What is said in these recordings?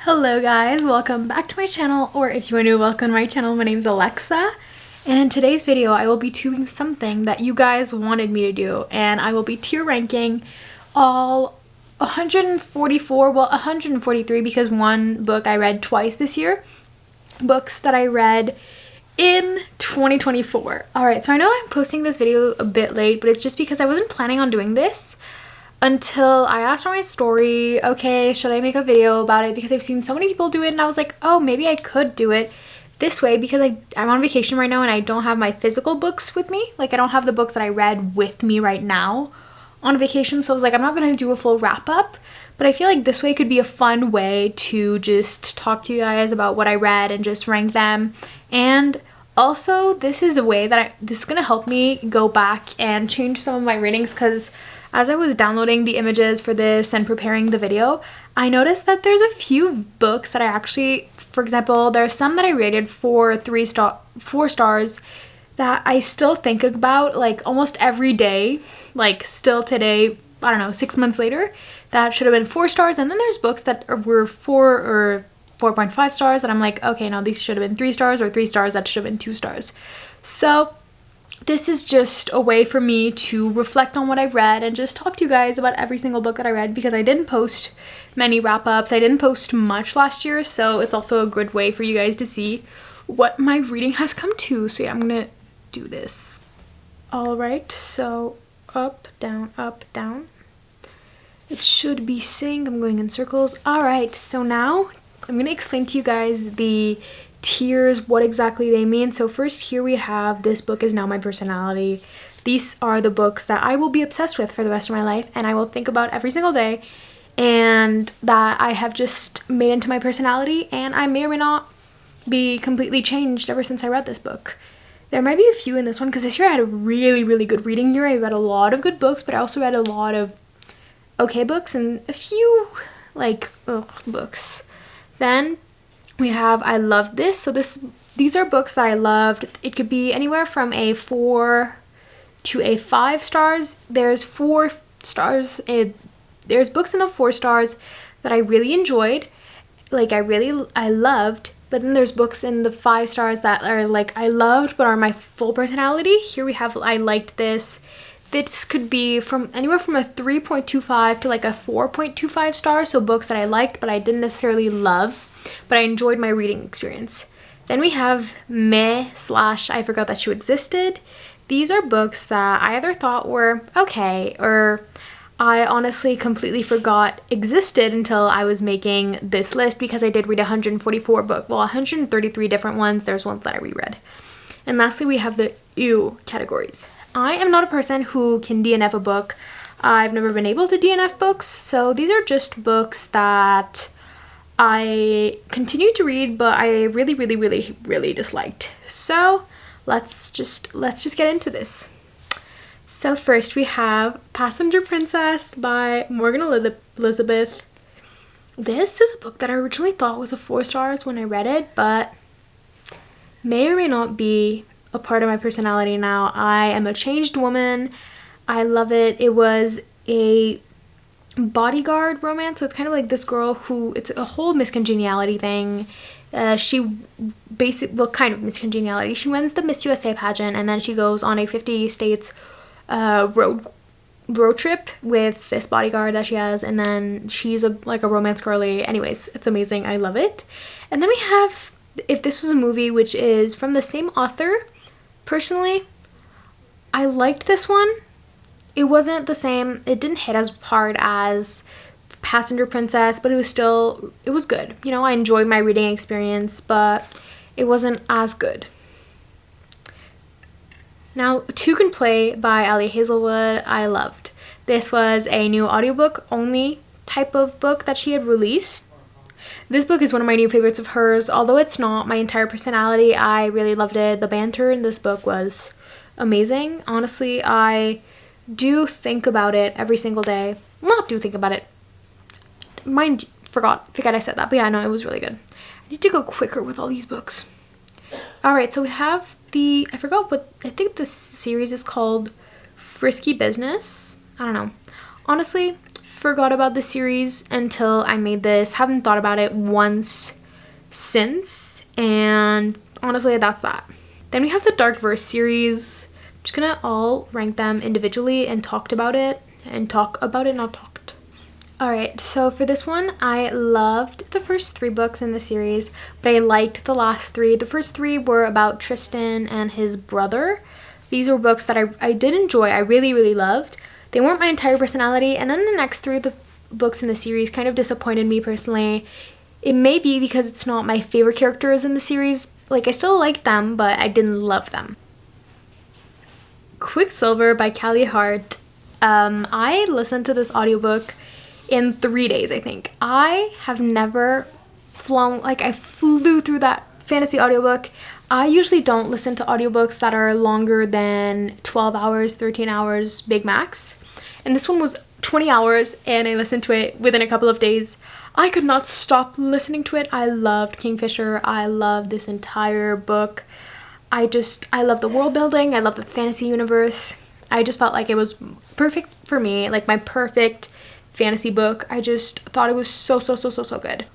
Hello guys, welcome back to my channel, or if you are new, welcome to my channel. My name is Alexa, and in today's video I will be doing something that you guys wanted me to do, and I will be tier ranking all 143 because one book I read twice this year, books that I read in 2024. Alright, so I know I'm posting this video a bit late, but it's just because I wasn't planning on doing this until I asked on my story, okay, should I make a video about it, because I've seen so many people do it, and I was like, oh, maybe I could do it this way, because I'm on vacation right now and I don't have my physical books with me. Like, I don't have the books that I read with me right now on vacation, so I was like, I'm not going to do a full wrap up, but I feel like this way could be a fun way to just talk to you guys about what I read and just rank them. And also, this is a way that this is going to help me go back and change some of my ratings, because as I was downloading the images for this and preparing the video, I noticed that there's a few books that I actually, for example, there's some that I rated 4 stars that I still think about like almost every day, like still today, I don't know, 6 months later, that should have been 4 stars. And then there's books that were 4 or 4.5 stars that I'm like, okay, no, these should have been 3 stars, or 3 stars that should have been 2 stars. So this is just a way for me to reflect on what I read and just talk to you guys about every single book that I read, because I didn't post many wrap-ups. I didn't post much last year, so it's also a good way for you guys to see what my reading has come to. So yeah, I'm gonna do this. Alright, so up, down, up, down. It should be saying I'm going in circles. Alright, so now I'm gonna explain to you guys the tiers, what exactly they mean. So first, here we have This Book Is Now My Personality. These are the books that I will be obsessed with for the rest of my life, and I will think about every single day, and that I have just made into my personality, and I may or may not be completely changed ever since I read this book. There might be a few in this one, because this year I had a really good reading year. I read a lot of good books, but I also read a lot of okay books and a few like books. Then we have I Loved This. So these are books that I loved. It could be anywhere from a 4 to a 5 stars. There's 4 stars. There's books in the 4 stars that I really enjoyed, like I loved. But then there's books in the 5 stars that are like I loved but are my full personality. Here we have I Liked This. This could be from anywhere from a 3.25 to like a 4.25 stars. So books that I liked but I didn't necessarily love, but I enjoyed my reading experience. Then we have Meh / I Forgot That You Existed. These are books that I either thought were okay, or I honestly completely forgot existed until I was making this list, because I did read 133 different ones. There's ones that I reread. And lastly, we have the ew categories. I am not a person who can DNF a book. I've never been able to DNF books, so these are just books that I continued to read, but I really disliked. So let's just get into this. So first we have Passenger Princess by Morgan Elizabeth. This is a book that I originally thought was a 4 stars when I read it, but may or may not be a part of my personality now. I am a changed woman. I love it. It was a bodyguard romance, so it's kind of like this girl who, it's a whole miscongeniality thing. Kind of miscongeniality. She wins the Miss USA pageant, and then she goes on a 50 states road trip with this bodyguard that she has, and then she's like a romance girly. Anyways, it's amazing. I love it. And then we have If This Was a Movie, which is from the same author. Personally, I liked this one. It wasn't the same, it didn't hit as hard as Passenger Princess, but it was good. You know, I enjoyed my reading experience, but it wasn't as good. Now, Two Can Play by Ali Hazelwood, I loved. This was a new audiobook only type of book that she had released. This book is one of my new favorites of hers. Although it's not my entire personality, I really loved it. The banter in this book was amazing. Honestly, I do think about it every single day. Not do think about it. Forgot I said that. But yeah, no, it was really good. I need to go quicker with all these books. Alright, so we have I think the series is called Frisky Business. I don't know. Honestly, forgot about the series until I made this. Haven't thought about it once since, and honestly, that's that. Then we have the Dark Verse series. I'm just gonna all rank them individually and talk about it, not talked. Alright, so for this one, I loved the first 3 books in the series, but I liked the last 3. The first 3 were about Tristan and his brother. These were books that I did enjoy, I really loved. They weren't my entire personality, and then the next 3 of the books in the series kind of disappointed me personally. It may be because it's not my favorite characters in the series. Like, I still like them, but I didn't love them. Quicksilver by Callie Hart. I listened to this audiobook in 3 days, I think. I have never I flew through that fantasy audiobook. I usually don't listen to audiobooks that are longer than 12 hours, 13 hours, big max. And this one was 20 hours, and I listened to it within a couple of days. I could not stop listening to it. I loved Kingfisher. I loved this entire book. I love the world building. I love the fantasy universe. I just felt like it was perfect for me, like my perfect fantasy book. I just thought it was so good.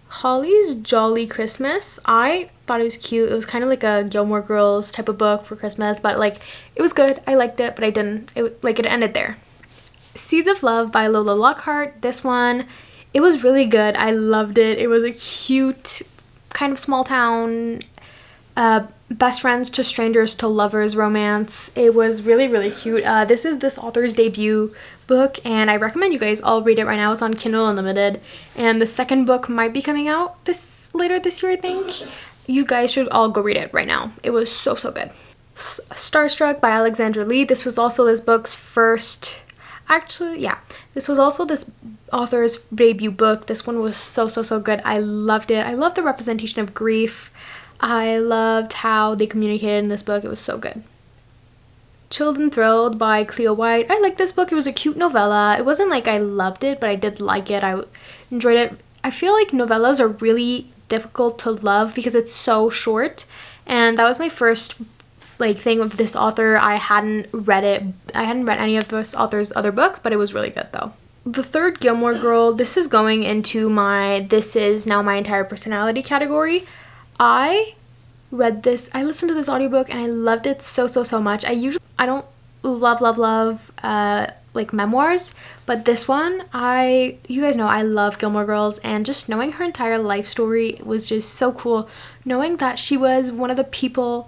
Holly's Jolly Christmas. I thought it was cute. It was kind of like a Gilmore Girls type of book for Christmas, but like it was good. I liked it, but I didn't. It ended there. Seeds of Love by Lola Lockhart. This one, it was really good. I loved it. It was a cute kind of small town best friends to strangers to lovers romance. It was really cute. This is this author's debut book, and I recommend you guys all read it right now. It's on Kindle Unlimited, and the second book might be coming out later this year, I think. You guys should all go read it right now. It was so good. Starstruck by Alexandra Lee. This was also this book's first, this was also this author's debut book. This one was so good. I loved it. I loved the representation of grief. I loved how they communicated in this book. It was so good. Chilled and Thrilled by Cleo White. I liked this book. It was a cute novella. It wasn't like I loved it, but I did like it. I enjoyed it. I feel like novellas are really difficult to love because it's so short, and that was my first thing of this author. I hadn't read any of this author's other books, but it was really good though. The third Gilmore Girl. This is going into my This Is Now My Entire Personality category. I listened to this audiobook and I loved it so much. I don't love memoirs, but this one, you guys know I love Gilmore Girls, and just knowing her entire life story was just so cool. Knowing that she was one of the people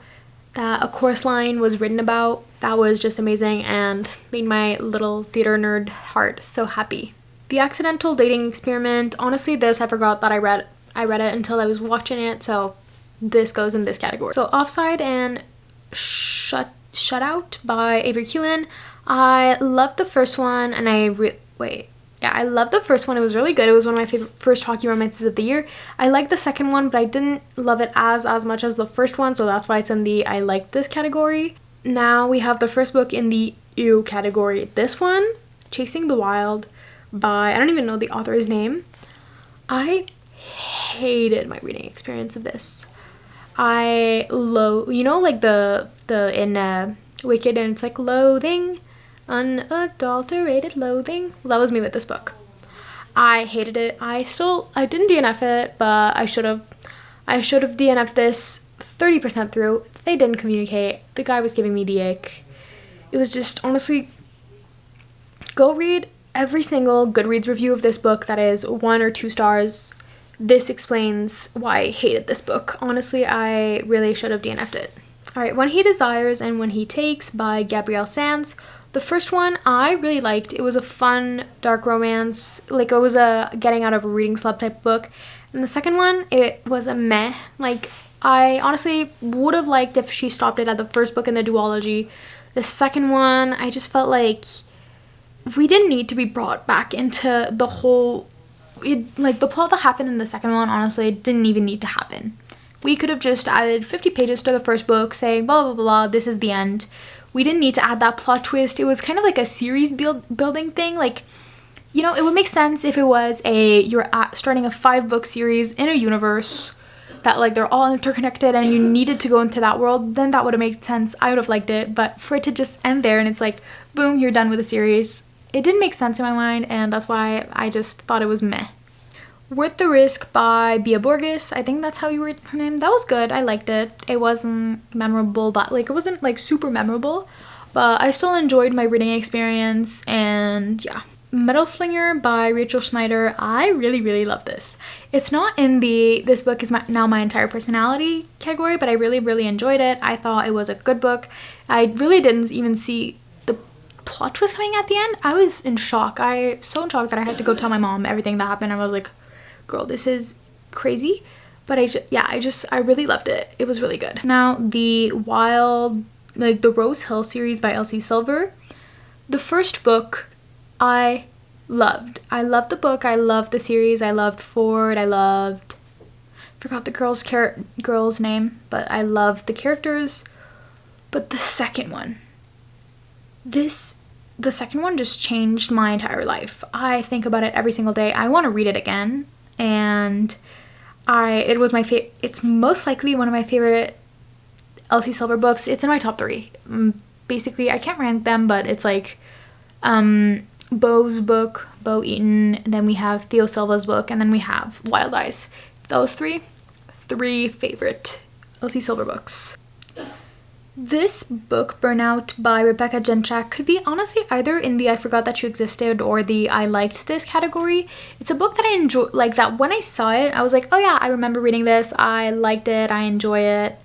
that A Chorus Line was written about, that was just amazing and made my little theater nerd heart so happy. The Accidental Dating Experiment. Honestly, this I forgot that I read it until I was watching it, so this goes in this category. So Offside and Shutout by Avery Keelan. I loved the first one, and I loved the first one. It was really good. It was one of my favorite first hockey romances of the year. I liked the second one, but I didn't love it as much as the first one, so that's why it's in the I liked this category. Now we have the first book in the ew category. This one, Chasing the Wild by, I don't even know the author's name. I hated my reading experience of this. In Wicked, and it's like loathing, unadulterated loathing. Well, that was me with this book. I hated it. I didn't DNF it, but I should have DNF'd this 30% through. They didn't communicate. The guy was giving me the ick. It was just, honestly, go read every single Goodreads review of this book that is 1 or 2 stars. This explains why I hated this book. Honestly, I really should have DNF'd it. Alright, When He Desires and When He Takes by Gabrielle Sands. The first one I really liked. It was a fun, dark romance. It was a getting out of a reading slump type book. And the second one, it was a meh. I honestly would have liked if she stopped it at the first book in the duology. The second one, I just felt like we didn't need to be brought back into the whole... the plot that happened in the second one, honestly, didn't even need to happen. We could have just added 50 pages to the first book saying blah blah blah, this is the end. We didn't need to add that plot twist. It was kind of like a series building thing. It would make sense if it was you're starting a 5-book series in a universe that they're all interconnected and you needed to go into that world. Then that would have made sense. I would have liked it. But for it to just end there and it's boom, you're done with the series, it didn't make sense in my mind, and that's why I just thought it was meh. Worth the Risk by Bia Borges, I think that's how you read her name. That was good. I liked it. It wasn't memorable, but like it wasn't like super memorable, but I still enjoyed my reading experience. And yeah, Metal Slinger by Rachel Schneider. I really love this. It's not in the this book is now my entire personality category, but I really enjoyed it. I thought it was a good book. I really didn't even see the plot twist coming at the end. I was in shock. So in shock that I had to go tell my mom everything that happened. I was like, girl, this is crazy. But I really loved it. It was really good. Now the Rose Hill series by Elsie Silver. The first book I loved. I loved the book. I loved the series. I loved Ford. Forgot the girl's name, but I loved the characters. But the second one just changed my entire life. I think about it every single day. I want to read it again. And it's most likely one of my favorite Elsie Silver books. It's in my top 3. Basically, I can't rank them, but it's like Bo's book, Bo Eaton, and then we have Theo Silva's book, and then we have Wild Eyes. Those three favorite Elsie Silver books. This book, Burnout by Rebecca Genchak, could be honestly either in the I Forgot That You Existed or the I Liked This category. It's a book that I enjoy, like that when I saw it, I was like, oh yeah, I remember reading this, I liked it, I enjoy it.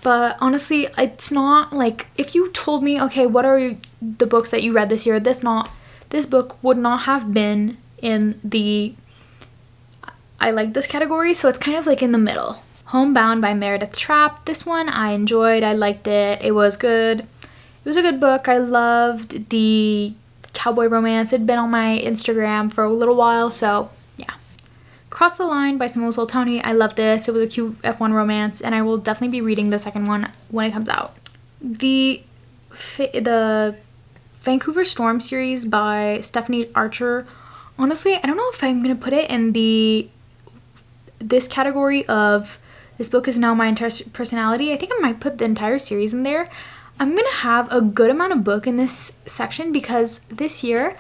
But honestly, it's not like, if you told me, okay, what are the books that you read this year, this book would not have been in the I Like This category, so it's kind of like in the middle. Homebound by Meredith Trapp. This one I enjoyed. I liked it. It was good. It was a good book. I loved the cowboy romance. It'd been on my Instagram for a little while, so yeah. Cross the Line by Simone Soltani. I loved this. It was a cute F1 romance, and I will definitely be reading the second one when it comes out. The Vancouver Storm series by Stephanie Archer. Honestly, I don't know if I'm going to put it in this category of this book is now my entire personality. I think I might put the entire series in there. I'm going to have a good amount of book in this section because this year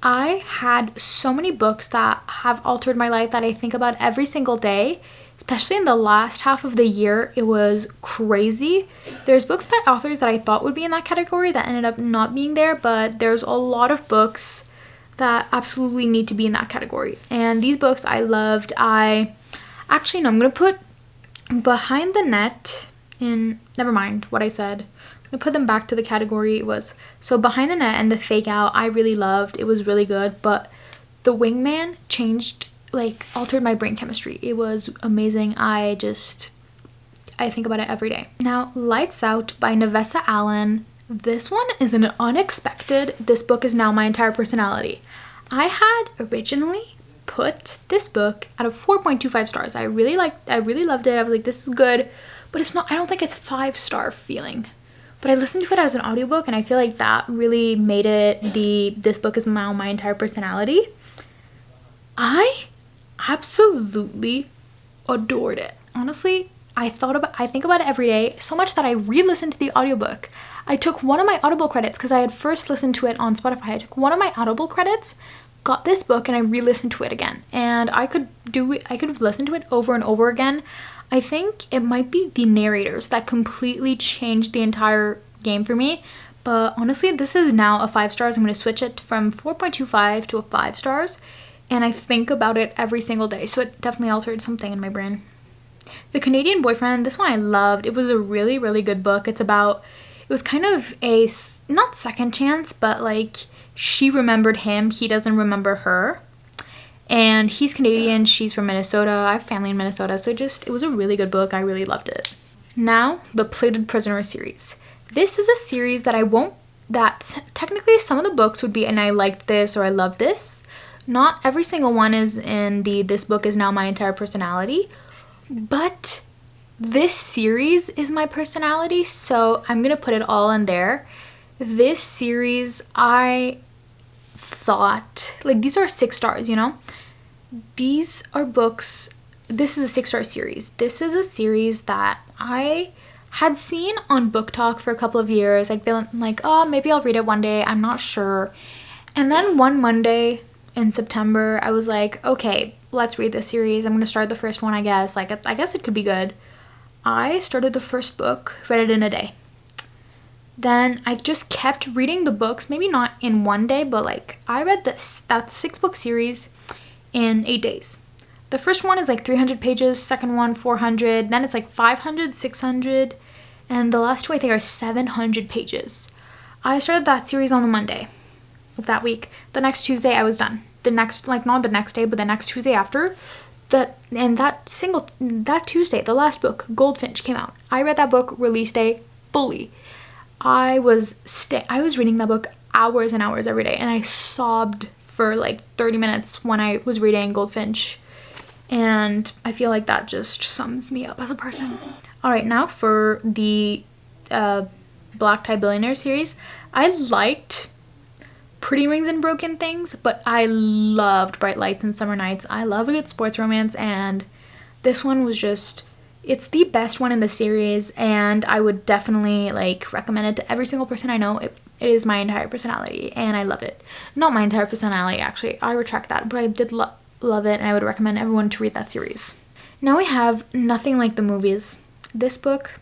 I had so many books that have altered my life that I think about every single day. Especially in the last half of the year, it was crazy. There's books by authors that I thought would be in that category that ended up not being there, but there's a lot of books that absolutely need to be in that category. And these books I loved. I'm going to put Behind the Net in, never mind what I said. I'm going to put them back to the category it was. So Behind the Net and The Fake Out, I really loved. It was really good, but The Wingman altered my brain chemistry. It was amazing. I think about it every day. Now, Lights Out by Nevessa Allen. This one is an unexpected. This book is now my entire personality. I had originally put this book at a 4.25 stars. I really loved it. I was like, this is good, but it's not, I don't think it's 5-star feeling. But I listened to it as an audiobook, and I feel like that really made it this book is now my entire personality. I absolutely adored it. Honestly, I think about it every day, so much that I re-listened to the audiobook. I took one of my Audible credits because I had first listened to it on Spotify. I took one of my Audible credits, got this book, and I re-listened to it again. And I could listen to it over and over again. I think it might be the narrators that completely changed the entire game for me. But honestly, this is now a 5 stars. I'm going to switch it from 4.25 to a 5 stars. And I think about it every single day. So it definitely altered something in my brain. The Canadian Boyfriend, this one I loved. It was a really, really good book. It was kind of a, not second chance, but like she remembered him. He doesn't remember her. And he's Canadian. She's from Minnesota. I have family in Minnesota. So it was a really good book. I really loved it. Now, the Plated Prisoner series. This is a series that technically some of the books would be, and I liked this or I loved this. Not every single one is in this book is now my entire personality. But this series is my personality, so I'm going to put it all in there. This series, I thought, these are 6 stars, you know? These are books, this is a 6-star series. This is a series that I had seen on Book Talk for a couple of years. I'd been like, oh, maybe I'll read it one day. I'm not sure. And then one Monday in September, I was like, okay, let's read this series. I'm going to start the first one, I guess. Like, I guess it could be good. I started the first book, read it in a day. Then I just kept reading the books, maybe not in one day, but like I read that 6-book series in 8 days. The first one is like 300 pages, second one 400, then it's like 500, 600, and the last two I think are 700 pages. I started that series on the Monday of that week. The next Tuesday I was done. The next, like not the next day, but the next Tuesday after, that Tuesday, the last book, Goldfinch, came out. I read that book release day fully. I was reading that book hours and hours every day, and I sobbed for like 30 minutes when I was reading Goldfinch. And I feel like that just sums me up as a person. All right, now for the Black Tie Billionaire series. I liked Pretty Rings and Broken Things, but I loved Bright Lights and Summer Nights. I love a good sports romance, and this one was just, it's the best one in the series, and I would definitely like recommend it to every single person I know. It is my entire personality, and I love it. Not my entire personality, actually. I retract that, but I did love it, and I would recommend everyone to read that series. Now we have Nothing Like the Movies. This book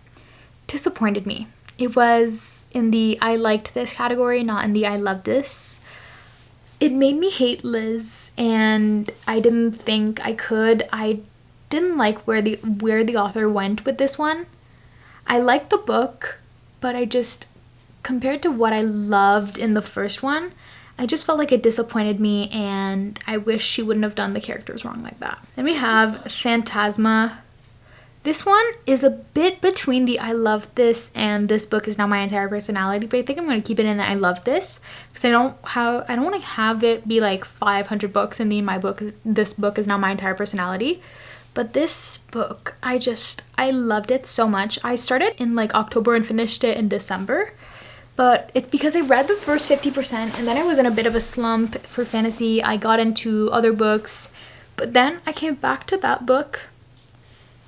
disappointed me. It was in the I liked this category, not in the I loved this. It made me hate Liz, and I didn't think I could. I didn't like where the author went with this one. I liked the book, but I just, compared to what I loved in the first one, I just felt like it disappointed me, and I wish she wouldn't have done the characters wrong like that. Then we have Phantasma. This one is a bit between the I love this and this book is now my entire personality, but I think I'm going to keep it in the I love this because I don't want to have it be like 500 books and this book is now my entire personality. But this book, I loved it so much. I started in like October and finished it in December. But it's because I read the first 50% and then I was in a bit of a slump for fantasy. I got into other books, but then I came back to that book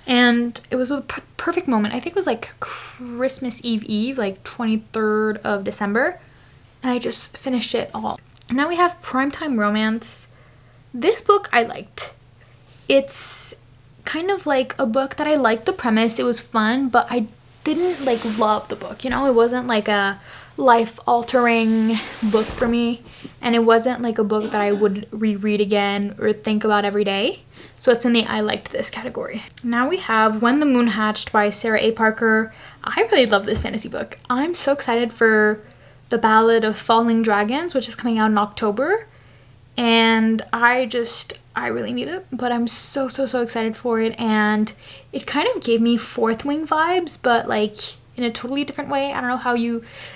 and it was a perfect moment. I think it was like Christmas Eve, like 23rd of December, and I just finished it all. Now we have Primetime Romance. This book I liked. It's kind of like a book that I liked the premise. It was fun, but I didn't like love the book, you know? It wasn't like a life-altering book for me, and it wasn't like a book that I would reread again or think about every day. So it's in the I liked this category. Now we have When the Moon Hatched by Sarah A. Parker. I really love this fantasy book. I'm so excited for The Ballad of Falling Dragons, which is coming out in October, and I really need it, but I'm so excited for it. And it kind of gave me Fourth Wing vibes, but like in a totally different way. I don't know how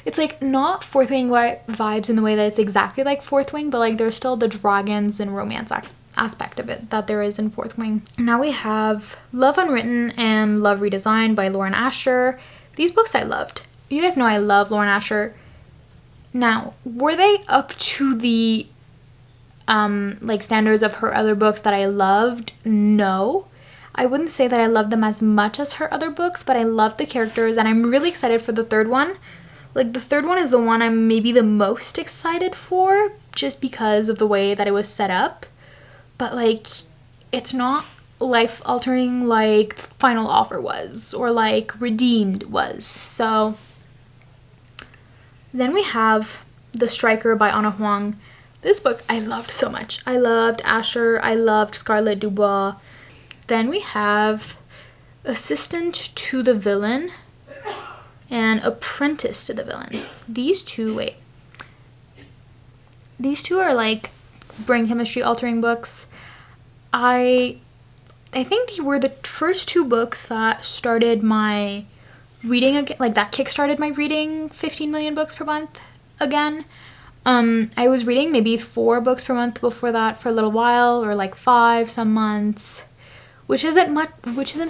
it's like not Fourth Wing vibes in the way that it's exactly like Fourth Wing, but like there's still the dragons and romance aspect of it that there is in Fourth Wing. Now we have Love Unwritten and Love Redesigned by Lauren Asher. These books I loved. You guys know I love Lauren Asher. Now, were they up to the like standards of her other books that I loved? No. I wouldn't say that I loved them as much as her other books, but I loved the characters, and I'm really excited for the third one. Like, the third one is the one I'm maybe the most excited for, just because of the way that it was set up. But, like, it's not life-altering like Final Offer was, or like Redeemed was. So, then we have The Striker by Anna Huang. This book I loved so much. I loved Asher. I loved Scarlett Dubois. Then we have Assistant to the Villain and Apprentice to the Villain. These two are like brain chemistry altering books. I think they were the first two books that started my reading again, like that kickstarted my reading 15 million books per month again. I was reading maybe 4 books per month before that for a little while, or like 5 some months. Which isn't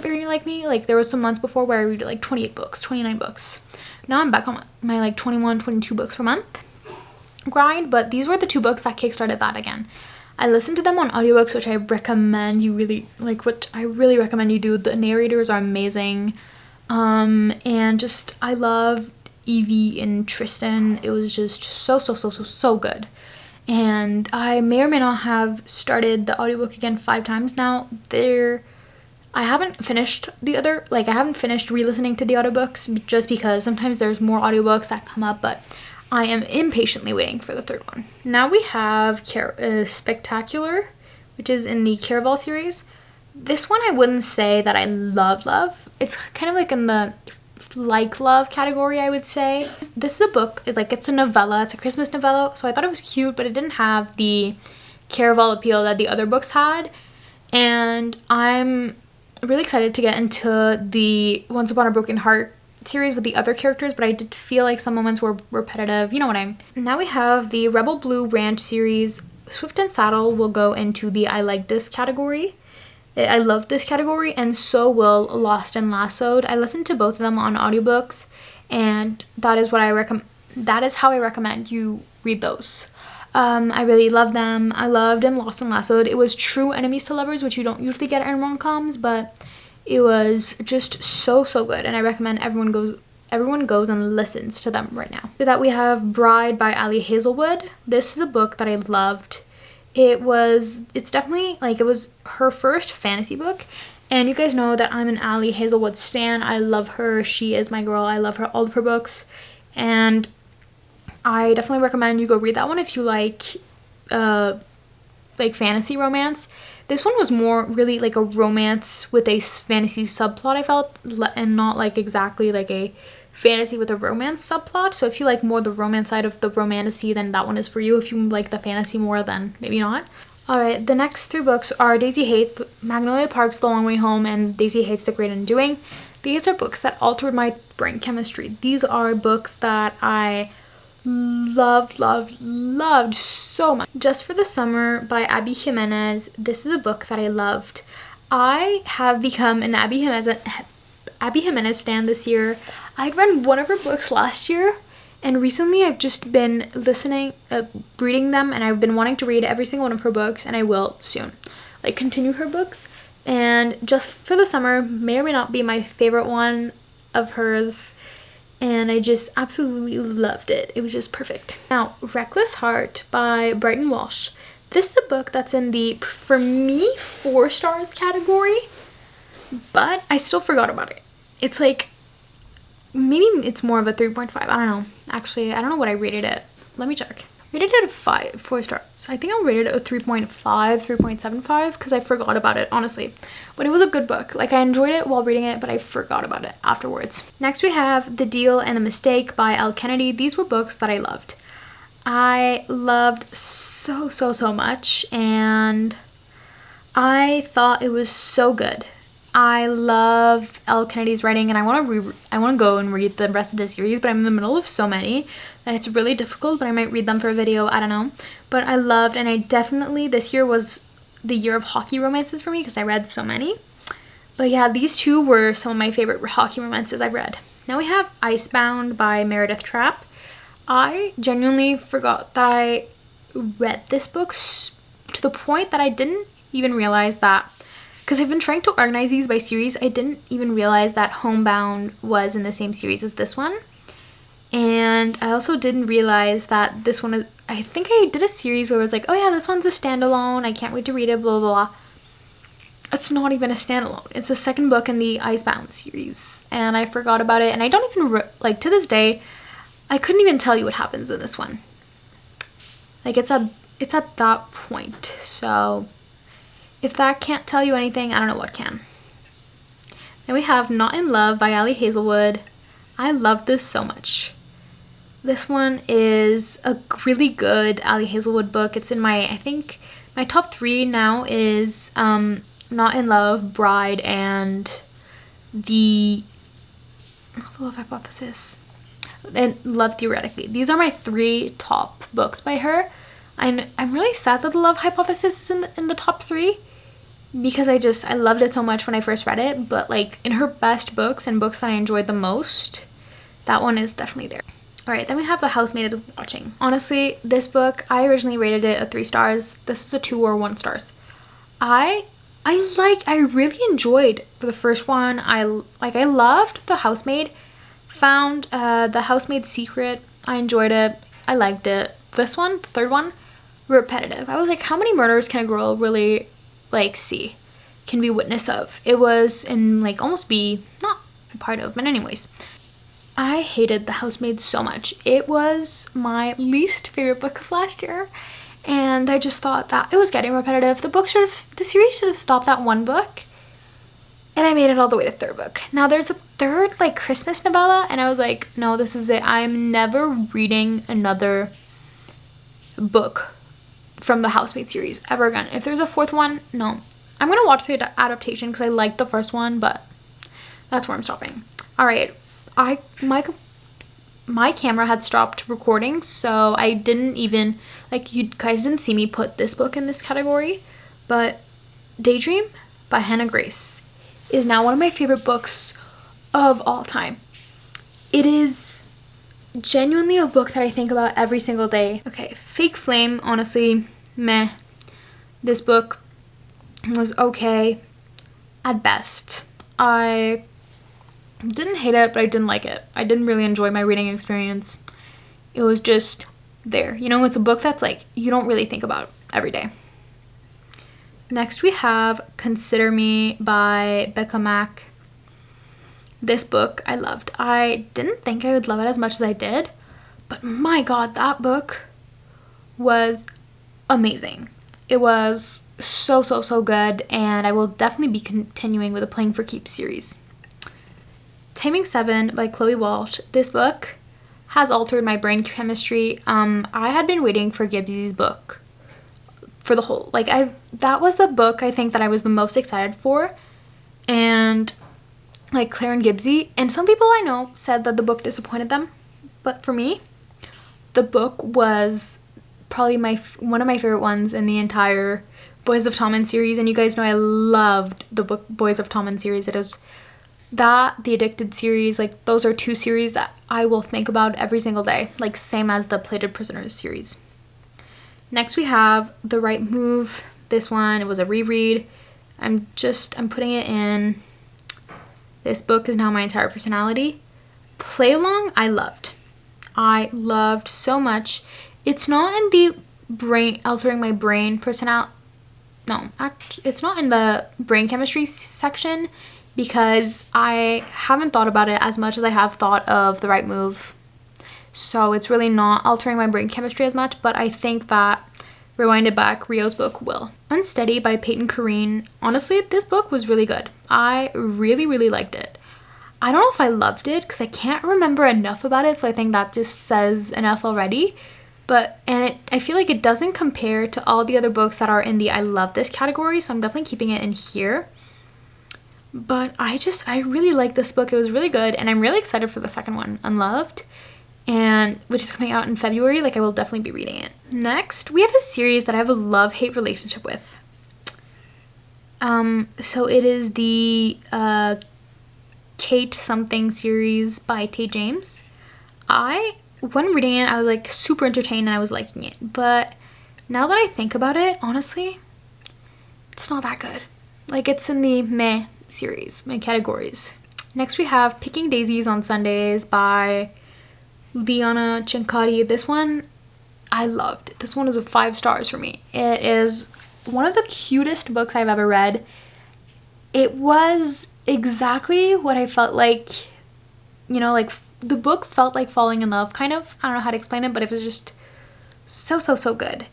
very like me. Like, there was some months before where I read like 28 books, 29 books. Now I'm back on my like 21, 22 books per month grind, but these were the 2 books that kickstarted that again. I listened to them on audiobooks, which I recommend you really, like, what I really recommend you do. The narrators are amazing. And just, I love Evie and Tristan. It was just so good. and I may or may not have started the audiobook again 5 times now. I haven't finished the other, like I haven't finished re-listening to the audiobooks just because sometimes there's more audiobooks that come up, but I am impatiently waiting for the 3rd one. Now we have Spectacular, which is in the Caraval series. This one I wouldn't say that I love. It's kind of like in the love category, I would say. This is a book, it's a novella, it's a Christmas novella, so I thought it was cute, but it didn't have the Caraval appeal that the other books had. And I'm really excited to get into the Once Upon a Broken Heart series with the other characters, but I did feel like some moments were repetitive, you know what I mean. Now we have the Rebel Blue Ranch series. Swift and Saddle will go into the I like this category. I love this category, and so will Lost and Lassoed. I listened to both of them on audiobooks, and that is how I recommend you read those. I really love them. I loved in Lost and Lassoed. It was true enemies to lovers, which you don't usually get in rom-coms, but it was just so good, and I recommend everyone goes and listens to them right now. After that, we have Bride by Ali Hazelwood. This is a book that I loved. It's definitely, it was her first fantasy book, and you guys know that I'm an Ali Hazelwood stan. I love her. She is my girl. I love all of her books, and I definitely recommend you go read that one if you like fantasy romance. This one was more really like a romance with a fantasy subplot, I felt, and not exactly a fantasy with a romance subplot. So if you like more the romance side of the romantasy, then that one is for you. If you like the fantasy more, then maybe not. Alright, the next 3 books are Daisy Hates Magnolia Park's The Long Way Home and Daisy Hates The Great Undoing. These are books that altered my brain chemistry. These are books that I loved so much. Just for the Summer by Abby Jimenez. This is a book that I loved. I have become an Abby Jimenez stan this year. I'd read one of her books last year, and recently I've just been reading them, and I've been wanting to read every single one of her books, and I will soon continue her books. And Just for the Summer may or may not be my favorite one of hers, and I just absolutely loved it. It was just perfect. Now, Reckless Heart by Brighton Walsh. This is a book that's in the, for me, 4 stars category, but I still forgot about it. It's maybe it's more of a 3.5. I don't know. Actually, I don't know what I rated it. Let me check. I rated it a 4 stars. I think I rated it a 3.5, 3.75 because I forgot about it, honestly. But it was a good book. I enjoyed it while reading it, but I forgot about it afterwards. Next we have The Deal and the Mistake by Elle Kennedy. These were books that I loved. I loved so much, and I thought it was so good. I love Elle Kennedy's writing, and I want to go and read the rest of the series, but I'm in the middle of so many that it's really difficult, but I might read them for a video, I don't know. But I loved, and I definitely, this year was the year of hockey romances for me because I read so many. But yeah, these 2 were some of my favorite hockey romances I've read. Now we have Icebound by Meredith Trapp. I genuinely forgot that I read this book to the point that I didn't even realize that, because I've been trying to organize these by series, I didn't even realize that Homebound was in the same series as this one. And I also didn't realize that this one is, I think I did a series where it was oh yeah, this one's a standalone, I can't wait to read it, blah blah blah. It's not even a standalone. It's the 2nd book in the Icebound series, and I forgot about it, and I don't even, to this day, I couldn't even tell you what happens in this one. It's at that point, so if that can't tell you anything, I don't know what can. Then we have Not in Love by Ali Hazelwood. I love this so much. This one is a really good Ali Hazelwood book. It's in my, I think, my top 3 now is Not in Love, Bride, and The Love Hypothesis, and Love Theoretically. These are my 3 top books by her. I'm really sad that The Love Hypothesis is in the top 3, because I loved it so much when I first read it, but in her best books and books that I enjoyed the most, that one is definitely there. Alright, then we have The Housemaid is Watching. Honestly, this book, I originally rated it a 3 stars. This is a 2 or 1 stars. I really enjoyed the first one. I loved The Housemaid. Found The Housemaid's Secret. I enjoyed it. I liked it. This one, the 3rd one, repetitive. I was like, how many murders can a girl really like see, can be witness of? It was, and like almost be not a part of, but anyways. I hated The Housemaid so much. It was my least favorite book of last year, and I just thought that it was getting repetitive. The series should have stopped at one book, and I made it all the way to third book. Now there's a third like Christmas novella, and I was like, no, this is it. I'm never reading another book from the Housemaid series ever again. If there's a fourth one, no. I'm gonna watch the adaptation because I liked the first one, but that's where I'm stopping. All right, my camera had stopped recording, so I didn't even, like, you guys didn't see me put this book in this category, but Daydream by Hannah Grace is now one of my favorite books of all time. It is genuinely a book that I think about every single day. Okay, Fake Flame, honestly, meh. This book was okay at best. I didn't hate it, but I didn't like it. I didn't really enjoy my reading experience. It was just there. You know, it's a book that's like, you don't really think about every day. Next we have Consider Me by Becca Mack. This book I loved. I didn't think I would love it as much as I did, but my god, that book was amazing. It was so good, and I will definitely be continuing with the Playing for Keeps series. Taming 7 by Chloe Walsh. This book has altered my brain chemistry. I had been waiting for Gibbs's book for the whole, like, that was the book I think that I was the most excited for, and like Claire and Gibbsy, and some people I know said that the book disappointed them, but for me, the book was probably one of my favorite ones in the entire Boys of Tommen series, and you guys know I loved the book Boys of Tommen series. It is that, the Addicted series, like those are two series that I will think about every single day, like same as the Plated Prisoners series. Next we have The Right Move. This one, it was a reread. I'm putting it in. This book is now my entire personality. Play Along, I loved so much. It's not in the brain, altering my brain personality. No, it's not in the brain chemistry section, because I haven't thought about it as much as I have thought of The Right Move. So it's really not altering my brain chemistry as much, but I think that Rewind It Back, Rio's book, will. Unsteady by Peyton Corrine. Honestly, this book was really good. I really liked it. I don't know if I loved it because I can't remember enough about it, so I think that just says enough already. I feel like it doesn't compare to all the other books that are in the I love this category, so I'm definitely keeping it in here. But I really like this book. It was really good, and I'm really excited for the second one, Unloved, and which is coming out in February. Like, I will definitely be reading it. Next, we have a series that I have a love-hate relationship with. So it is the Kate Something series by Tate James. When reading it, I was like super entertained and I was liking it, but now that I think about it, honestly, it's not that good. Like, it's in the meh series, meh categories. Next we have Picking Daisies on Sundays by Liana Cincotti. This one I loved. This one is a 5 stars for me. It is one of the cutest books I've ever read. It was exactly what I felt like, you know, like the book felt like falling in love, kind of. I don't know how to explain it, but it was just so good.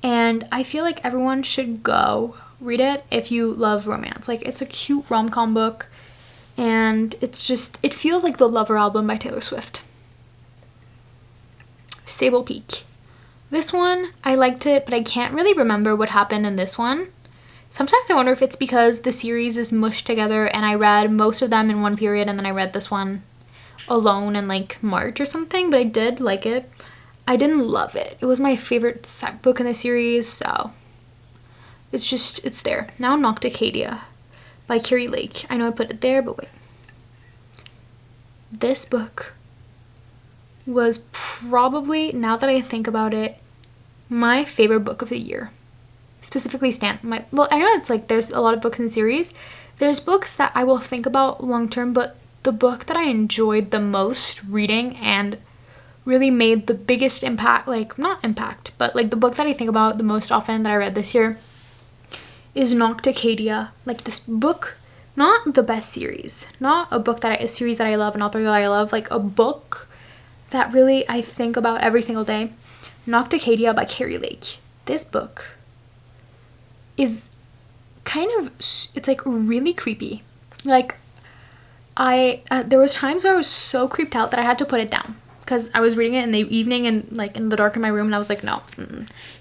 And I feel like everyone should go read it if you love romance. Like, it's a cute rom-com book, and it feels like the Lover album by Taylor Swift. Sable Peak. This one, I liked it, but I can't really remember what happened in this one. Sometimes I wonder if it's because the series is mushed together and I read most of them in one period and then I read this one alone in like March or something, but I did like it. I didn't love it. It was my favorite book in the series, so it's there. Now Nocticadia by Carrie Lake. I know I put it there, but wait. This book was probably, now that I think about it, my favorite book of the year. Specifically I know it's like there's a lot of books in the series. There's books that I will think about long term, but the book that I enjoyed the most reading and really made the biggest impact, like not impact, but like the book that I think about the most often that I read this year is Nocticadia. Like this book, not the best series, not a book a series that I love, an author that I love, like a book that really I think about every single day. Nocticadia by Carrie Lake. This book is kind of, it's like really creepy. Like there was times where I was so creeped out that I had to put it down because I was reading it in the evening and like in the dark in my room, and I was like, no,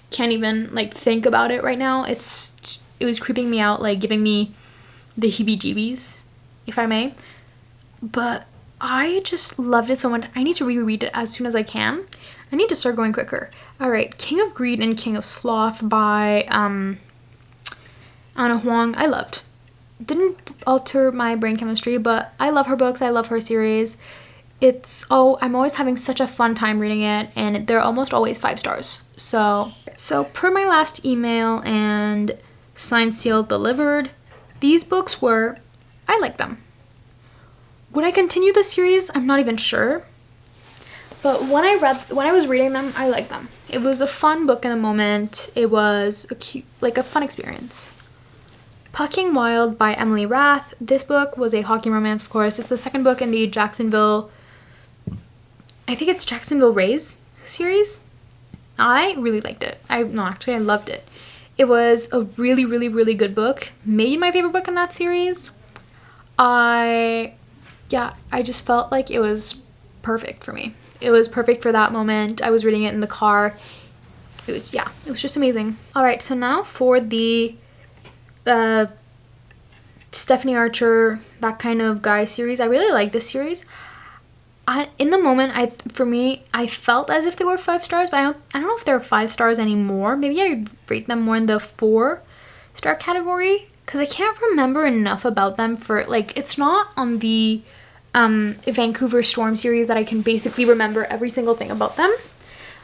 can't even like think about it right now. It was creeping me out, like giving me the heebie-jeebies, if I may. But I just loved it so much. I need to reread it as soon as I can. I need to start going quicker. All right, King of Greed and King of Sloth by Anna Huang. I loved. Didn't alter my brain chemistry, but I love her books. I love her series. I'm always having such a fun time reading it, and they're almost always 5 stars. So per my last email and signed, sealed, delivered, these books I like them. Would I continue the series? I'm not even sure. But when I was reading them, I liked them. It was a fun book in the moment. It was a fun experience. Pucking Wild by Emily Rath. This book was a hockey romance, of course. It's the second book in the Jacksonville Rays series. I really liked it. I loved it. It was a really, really, really good book. Maybe my favorite book in that series. I just felt like it was perfect for me. It was perfect for that moment. I was reading it in the car. It was just amazing. All right, so now for the Stephanie Archer, that kind of guy series. I really like this series. In the moment, I felt as if they were 5 stars, but I don't know if they're 5 stars anymore. Maybe I rate them more in the 4-star category because I can't remember enough about them for like, it's not on the Vancouver Storm series that I can basically remember every single thing about them.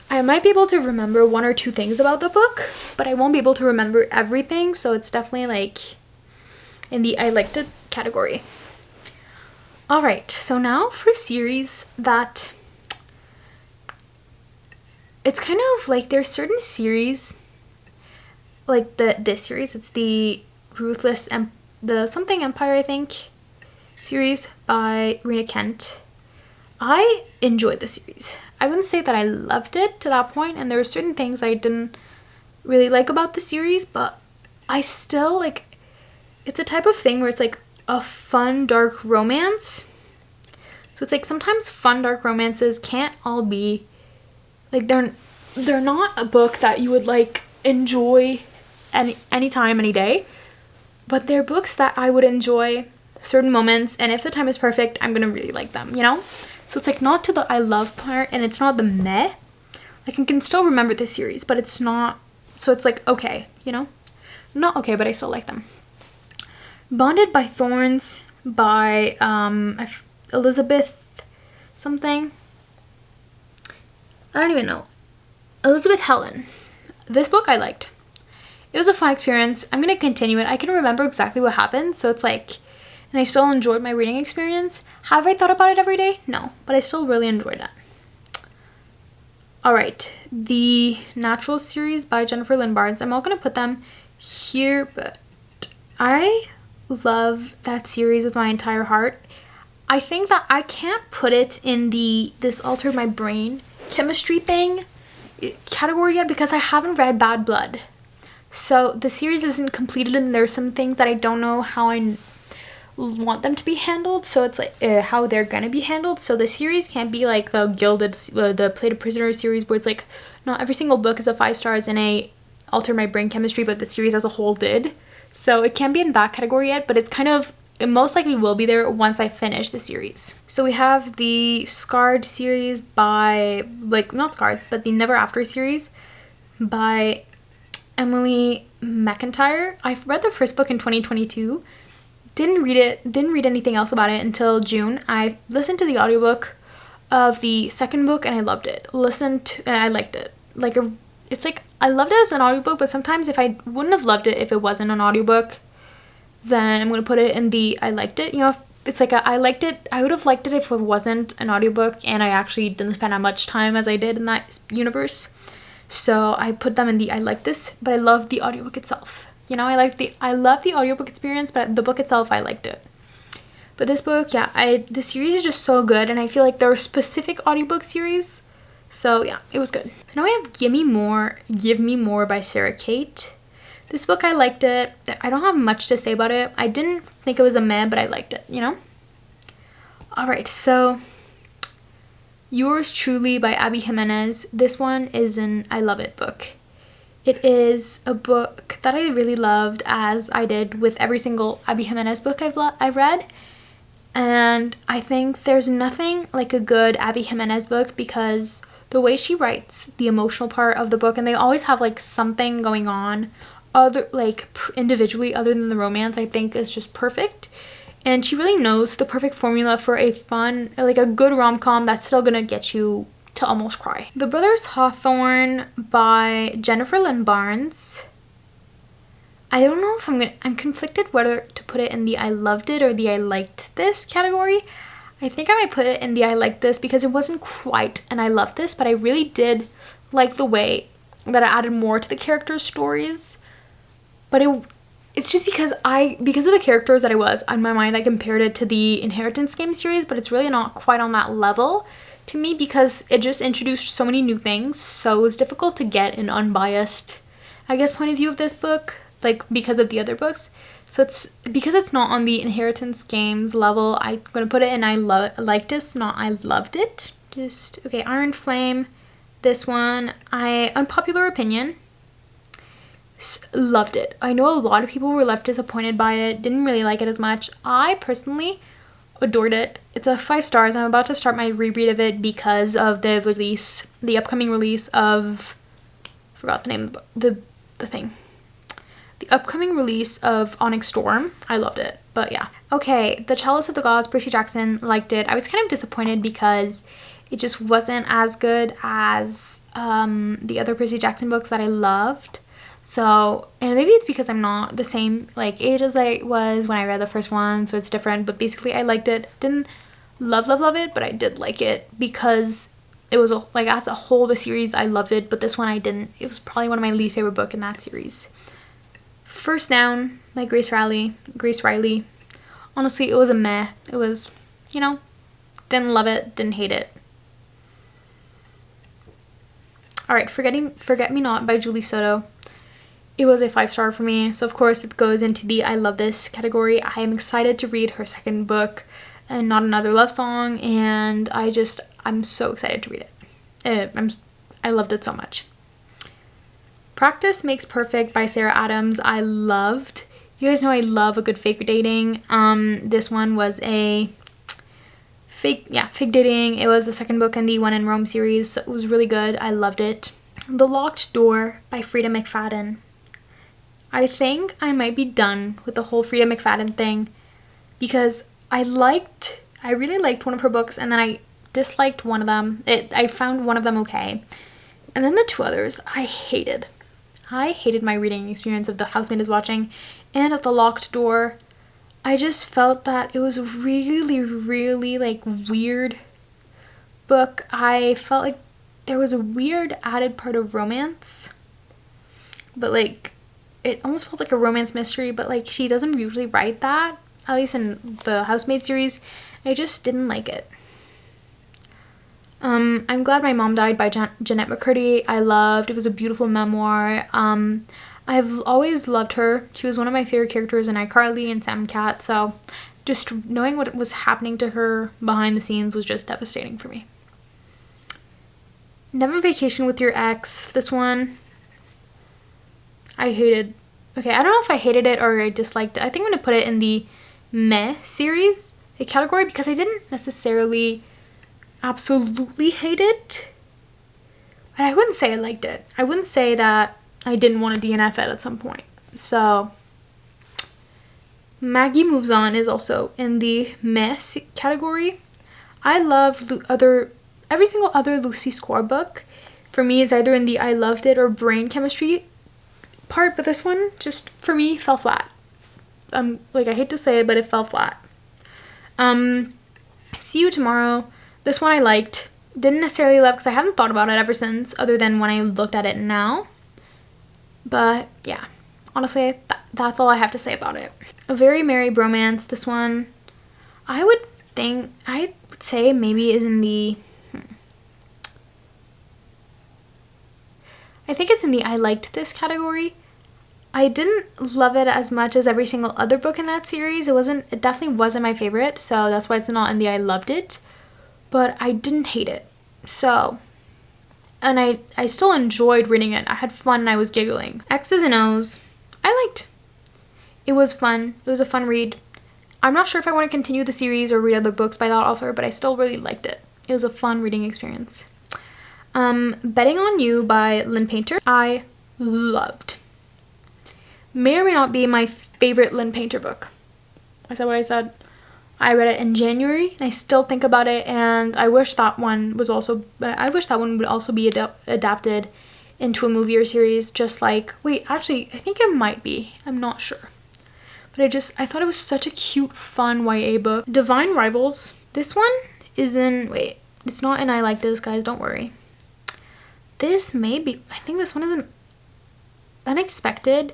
I might be able to remember 1 or 2 things about the book, but I won't be able to remember everything, so it's definitely like in the I liked it category. All right, so now for series that it's kind of like there's certain series like this series. It's the Ruthless the Something Empire, I think, series by Rena Kent. I enjoyed the series. I wouldn't say that I loved it to that point, and there were certain things I didn't really like about the series, but I still like, it's a type of thing where it's like a fun dark romance. So it's like sometimes fun dark romances can't all be like, they're not a book that you would like enjoy anytime, any day, but they're books that I would enjoy certain moments, and if the time is perfect, I'm gonna really like them, you know? So it's like not to the I love part, and it's not the meh. Like I can still remember this series, but it's not, so it's like okay, you know? Not okay, but I still like them. Bonded by Thorns by Elizabeth something. I don't even know. Elizabeth Helen. This book I liked. It was a fun experience. I'm going to continue it. I can remember exactly what happened, so it's like, and I still enjoyed my reading experience. Have I thought about it every day? No, but I still really enjoyed it. All right, the Natural series by Jennifer Lynn Barnes. I'm not going to put them here, but I love that series with my entire heart. I think that I can't put it in this altered my brain chemistry thing category yet because I haven't read Bad Blood. So the series isn't completed, and there's some things that I don't know how I want them to be handled, so it's like how they're gonna be handled. So the series can't be like the the Plated Prisoner series where it's like not every single book is a 5 stars in a alter my brain chemistry, but the series as a whole did. So it can't be in that category yet, but it most likely will be there once I finish the series. So we have the Scarred series by, like, not Scarred, but the Never After series by Emily McIntyre. I read the first book in 2022. Didn't read anything else about it until June. I listened to the audiobook of the second book and I loved it. And I liked it. It's like I loved it as an audiobook, but sometimes if I wouldn't have loved it if it wasn't an audiobook, then I'm going to put it in the I liked it. You know, it's like I liked it. I would have liked it if it wasn't an audiobook and I actually didn't spend as much time as I did in that universe. So I put them in the I like this, but I love the audiobook itself. You know, I love the audiobook experience, but the book itself, I liked it. But this book, yeah, the series is just so good, and I feel like there are specific audiobook series. So yeah, it was good. Now we have Give Me More by Sarah Kate. This book, I liked it. I don't have much to say about it. I didn't think it was a meh, but I liked it, you know? Alright, so Yours Truly by Abby Jimenez. This one is an I Love It book. It is a book that I really loved, as I did with every single Abby Jimenez book I've read. And I think there's nothing like a good Abby Jimenez book, because the way she writes the emotional part of the book, and they always have like something going on other like individually other than the romance, I think is just perfect. And she really knows the perfect formula for a fun, like a good rom-com that's still gonna get you to almost cry. The Brothers Hawthorne by Jennifer Lynn Barnes. I don't know if I'm conflicted whether to put it in the I loved it or the I liked this category. I think I might put it in the I liked this, because it wasn't quite an I loved this, but I really did like the way that I added more to the characters' stories. But it's just because of the characters that I was, in my mind I compared it to the Inheritance Game series, but it's really not quite on that level to me, because it just introduced so many new things, so it was difficult to get an unbiased, I guess, point of view of this book, like because of the other books. So it's because it's not on the Inheritance Games level, I'm gonna put it in I liked this, not I loved it. Just okay. Iron Flame, this one, unpopular opinion, loved it. I know a lot of people were left disappointed by it, didn't really like it as much. I personally adored it. It's a 5 stars. I'm about to start my reread of it because of the upcoming release of, forgot the name of the thing. The upcoming release of Onyx Storm. I loved it, but yeah. Okay, The Chalice of the Gods, Percy Jackson, liked it. I was kind of disappointed because it just wasn't as good as the other Percy Jackson books that I loved. So, and maybe it's because I'm not the same like age as I was when I read the first one, so it's different. But basically, I liked it. Didn't love it, but I did like it because it was like as a whole, the series I loved it, but this one I didn't. It was probably one of my least favorite book in that series. First Down by Grace Riley. Honestly, it was a meh. It was, you know, didn't love it, didn't hate it. Alright, Forget Me Not by Julie Soto. It was a 5-star for me, so of course it goes into the I love this category. I am excited to read her second book, and Not Another Love Song, and I'm so excited to read it. I loved it so much. Practice Makes Perfect by Sarah Adams, I loved. You guys know I love a good fake dating. This one was a fake dating. It was the second book in the When in Rome series, so it was really good. I loved it. The Locked Door by Frida McFadden. I think I might be done with the whole Frida McFadden thing, because I really liked one of her books, and then I disliked one of them. I found one of them okay, and then the 2 others I hated. I hated my reading experience of The Housemaid is Watching and of The Locked Door. I just felt that it was a really, really like weird book. I felt like there was a weird added part of romance, but like it almost felt like a romance mystery, but like she doesn't usually write that, at least in the Housemaid series. I just didn't like it. I'm Glad My Mom Died by Jeanette McCurdy. I loved. It was a beautiful memoir. I've always loved her. She was one of my favorite characters in iCarly and Sam and Cat, so just knowing what was happening to her behind the scenes was just devastating for me. Never Vacation with Your Ex. This one I hated. Okay, I don't know if I hated it or I disliked it. I think I'm going to put it in the meh series, a category, because I didn't necessarily absolutely hate it, but I wouldn't say I liked it. I wouldn't say that I didn't want to DNF it at some point. So Maggie Moves On is also in the meh category. I love every single other Lucy Score book for me is either in the I loved it or brain chemistry part, but this one just for me fell flat. Like, I hate to say it, but it fell flat. See You Tomorrow. This one I liked. Didn't necessarily love because I haven't thought about it ever since, other than when I looked at it now. But yeah, honestly, that's all I have to say about it. A Very Merry Bromance. This one, I would say maybe is in the, I think it's in the I liked this category. I didn't love it as much as every single other book in that series. It definitely wasn't my favorite, so that's why it's not in the I loved it. But I didn't hate it. So, and I still enjoyed reading it. I had fun and I was giggling. X's and O's, I liked. It was fun. It was a fun read. I'm not sure if I want to continue the series or read other books by that author, but I still really liked it. It was a fun reading experience. Betting on You by Lynn Painter, I loved. May or may not be my favorite Lynn Painter book. I said what I said. I read it in January and I still think about it, and I wish that one would also be adapted into a movie or series, just like, wait, actually, I think it might be. I'm not sure. But I thought it was such a cute, fun YA book. Divine Rivals. This one is in, wait, it's not in I Like This, guys, don't worry. This may be, I think this one is in Unexpected.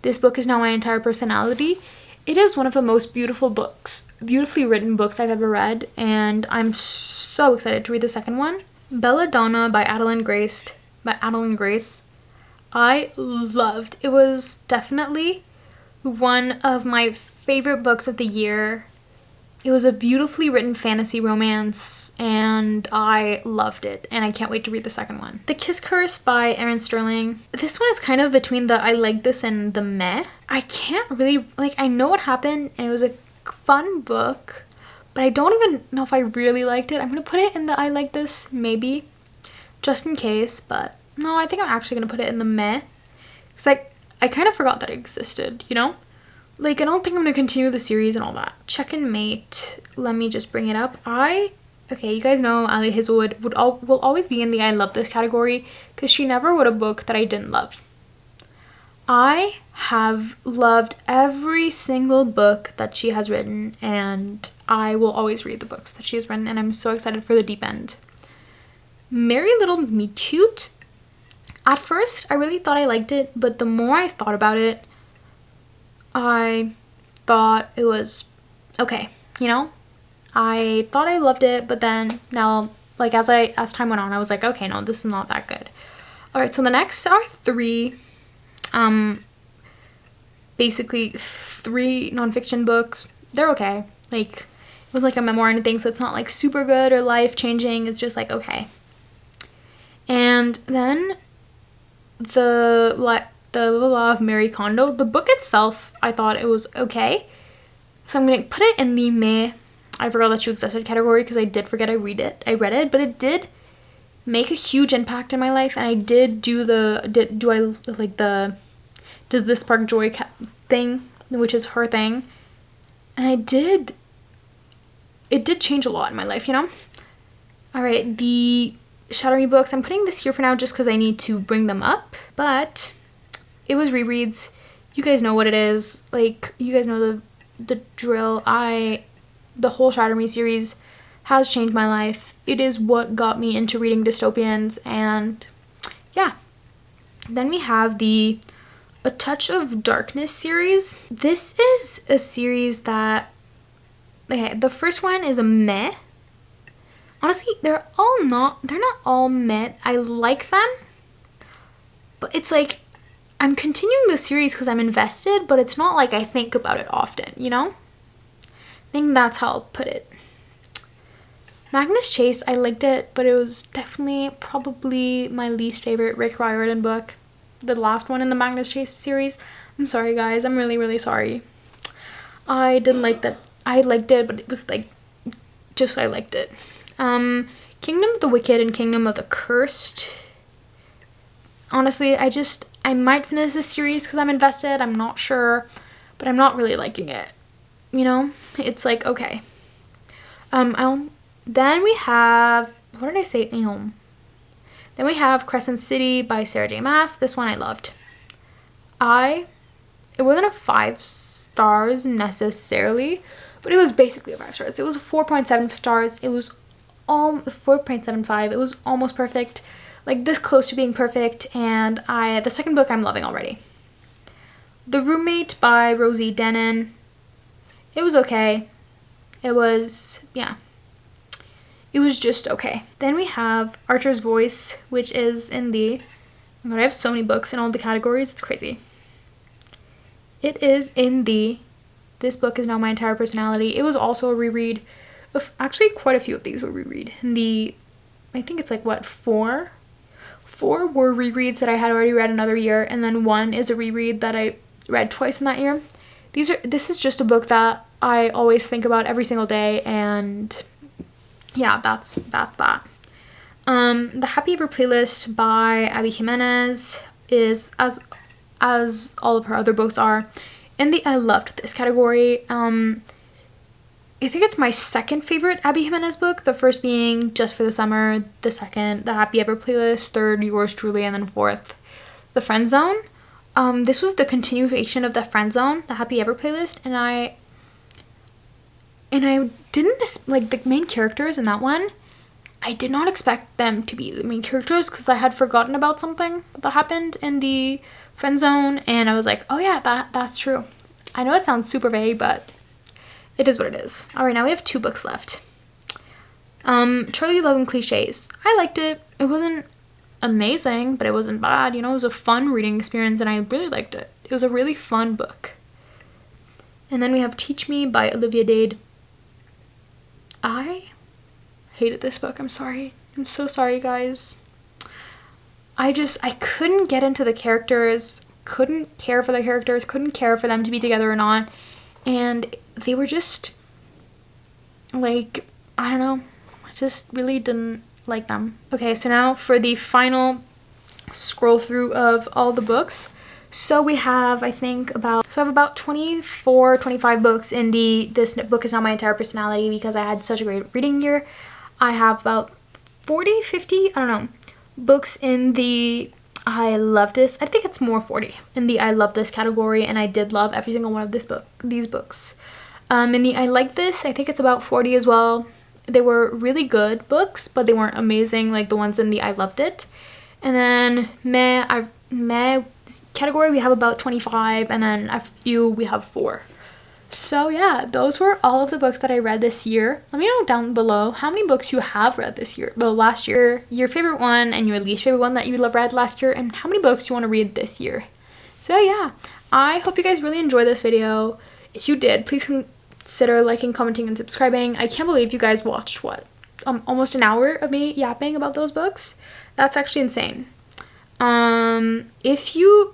This book is now my entire personality. It is one of the most beautifully written books I've ever read, and I'm so excited to read the second one. Belladonna by Adeline Grace. I loved. It was definitely one of my favorite books of the year. It was a beautifully written fantasy romance, and I loved it, and I can't wait to read the second one. The Kiss Curse by Erin Sterling. This one is kind of between the I like this and the meh. I can't really, I know what happened, and it was a fun book, but I don't even know if I really liked it. I'm going to put it in the I like this, maybe, just in case, but no, I think I'm actually going to put it in the meh, because I kind of forgot that it existed, you know? I don't think I'm going to continue the series and all that. Check and Mate. Let me just bring it up. Okay, you guys know Ali Hazelwood will always be in the I love this category because she never wrote a book that I didn't love. I have loved every single book that she has written, and I will always read the books that she has written, and I'm so excited for the deep end. Merry Little Meet Cute. At first, I really thought I liked it, but the more I thought about it, I thought it was okay, you know? I thought I loved it, but then now, as time went on, I was like, okay, no, this is not that good. Alright, so the next are basically three nonfiction books. They're okay. It was a memoir and thing, so it's not super good or life-changing. It's just okay. And then the Law of Marie Kondo. The book itself, I thought it was okay. So I'm going to put it in the meh. I forgot that you existed category because I did forget I read it, but it did make a huge impact in my life, and I did do does this spark joy thing, which is her thing, and it did change a lot in my life, you know? Alright, the Shadow Me books, I'm putting this here for now just because I need to bring them up, but it was rereads. You guys know what it is. You guys know the drill. The whole Shadow Me series has changed my life. It is what got me into reading dystopians, and yeah. Then we have the A Touch of Darkness series. This is a series that, okay, the first one is a meh. Honestly, they're not all meh. I like them, but it's I'm continuing the series because I'm invested, but it's not I think about it often, you know? I think that's how I'll put it. Magnus Chase, I liked it, but it was definitely probably my least favorite Rick Riordan book. The last one in the Magnus Chase series. I'm sorry, guys. I'm really, really sorry. I didn't like that. I liked it, but it was just I liked it. Kingdom of the Wicked and Kingdom of the Cursed. Honestly, I might finish this series because I'm invested. I'm not sure, but I'm not really liking it. You know, it's okay. Then we have, what did I say? Then we have Crescent City by Sarah J. Maas. This one I loved. It wasn't a 5 stars necessarily, but it was basically a 5 stars. It was 4.7 stars. It was all 4.75. It was almost perfect, like this close to being perfect. And the second book I'm loving already. The Roommate by Rosie Denon. It was okay. It was, yeah. It was just okay. Then we have Archer's Voice, which is in the, oh my God, I have so many books in all the categories. It's crazy. It is in the This Book Is Now My Entire Personality. It was also a reread. Actually, quite a few of these were reread. I think it's like, what, 4? 4 were rereads that I had already read another year, and then 1 is a reread that I read twice in that year. This is just a book that I always think about every single day, and yeah, that's that. The Happy Ever playlist by Abby Jimenez is, as all of her other books are, in the I loved this category. I think it's my second favorite Abby Jimenez book. The first being Just for the Summer, the second, The Happy Ever playlist, third, Yours Truly, and then fourth, The Friend Zone. This was the continuation of The Friend Zone, the Happy Ever playlist, and I didn't, like, the main characters in that one, I did not expect them to be the main characters because I had forgotten about something that happened in the Friend Zone, and I was like, oh yeah, that's true. I know it sounds super vague, but it is what it is. Alright, now we have 2 books left. Charlie Love and Cliches. I liked it. It wasn't amazing, but it wasn't bad. You know, it was a fun reading experience, and I really liked it. It was a really fun book. And then we have Teach Me by Olivia Dade. I hated this book. I'm sorry. I'm so sorry, guys. I couldn't get into the characters, couldn't care for the characters, couldn't care for them to be together or not. And they were just, like, I don't know. I just really didn't like them. Okay, so now for the final scroll through of all the books. So we have, I think, about 24, 25 books in the This Book Is Not My Entire Personality because I had such a great reading year. I have about 40, 50, I don't know, books in the I love this. I think it's more 40 in the I love this category, and I did love every single one of these books. In the I like this, I think it's about 40 as well. They were really good books, but they weren't amazing like the ones in the I loved it. And then meh category we have about 25, and then a few we have 4. So yeah, those were all of the books that I read this year. Let me know down below how many books you have read this year. Well, last year, your favorite one and your least favorite one that you read last year, and how many books you want to read this year. So yeah, I hope you guys really enjoyed this video. If you did, please consider liking, commenting, and subscribing. I can't believe you guys watched, what, almost an hour of me yapping about those books. That's actually insane. If you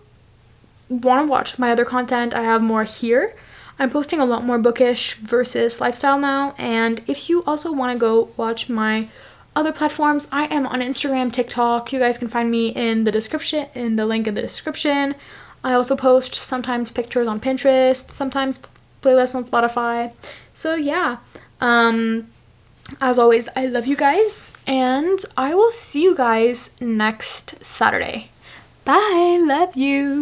want to watch my other content, I have more here. I'm posting a lot more bookish versus lifestyle now, and if you also want to go watch my other platforms, I am on Instagram, TikTok. You guys can find me in the description, in the link in the description. I also post sometimes pictures on Pinterest, sometimes playlists on Spotify. So yeah, as always, I love you guys, and I will see you guys next Saturday. Bye, love you.